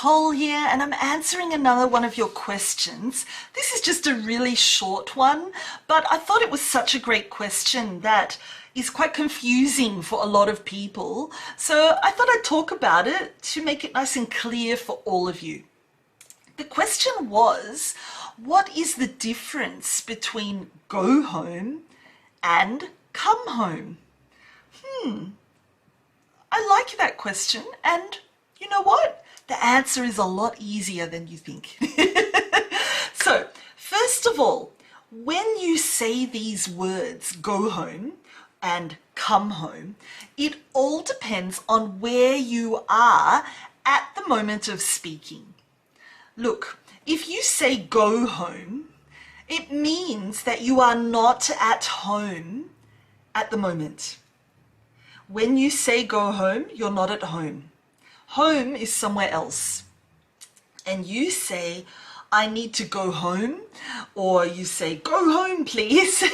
Nicole here, and I'm answering another one of your questions. This is just a really short one, but I thought it was such a great question that is quite confusing for a lot of people. So I thought I'd talk about it to make it nice and clear for all of you. The question was, what is the difference between go home and come home? I like that question, and you know what? The answer is a lot easier than you think. So, first of all, when you say these words, go home and come home, it all depends on where you are at the moment of speaking. Look, if you say go home, it means that you are not at home at the moment. When you say go home, you're not at home. Home is somewhere else. And you say, I need to go home, or you say, go home, please,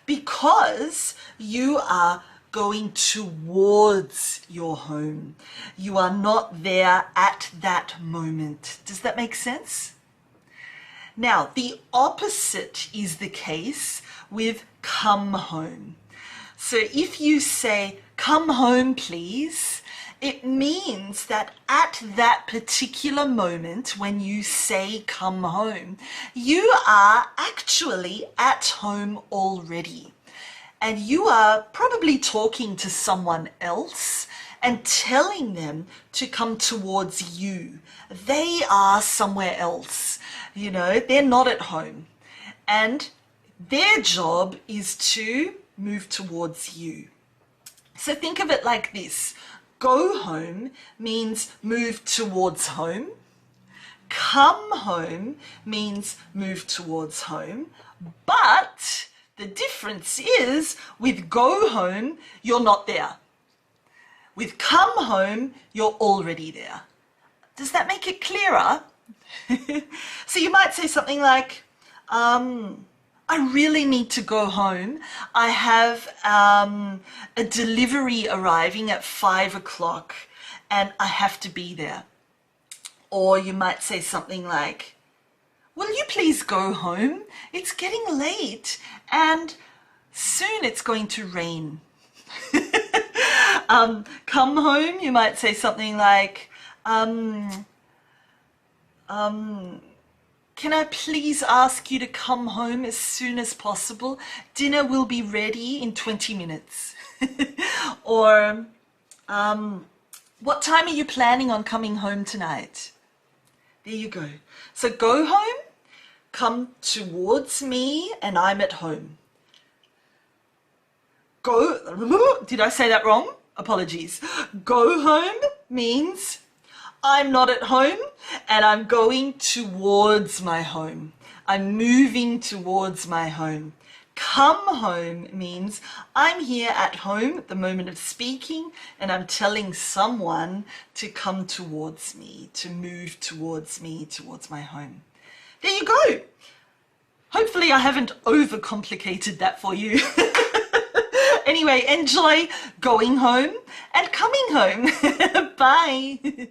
because you are going towards your home. You are not there at that moment. Does that make sense? Now, the opposite is the case with come home. So if you say, come home, please, it means that at that particular moment when you say come home, you are actually at home already. And you are probably talking to someone else and telling them to come towards you. They are somewhere else. You know, they're not at home. And their job is to move towards you. So think of it like this. Go home means move towards home. Come home means move towards home. But the difference is with go home, you're not there. With come home, you're already there. Does that make it clearer? So you might say something like, I really need to go home. I have a delivery arriving at 5 o'clock and I have to be there. Or you might say something like, will you please go home? It's getting late and soon it's going to rain. Come home, you might say something like, can I please ask you to come home as soon as possible? Dinner will be ready in 20 minutes. Or, what time are you planning on coming home tonight? There you go. So go home, come towards me, and I'm at home. Go, did I say that wrong? Apologies. Go home means I'm not at home and I'm going towards my home. I'm moving towards my home. Come home means I'm here at home at the moment of speaking and I'm telling someone to come towards me, to move towards me, towards my home. There you go. Hopefully I haven't overcomplicated that for you. Anyway, enjoy going home and coming home. Bye.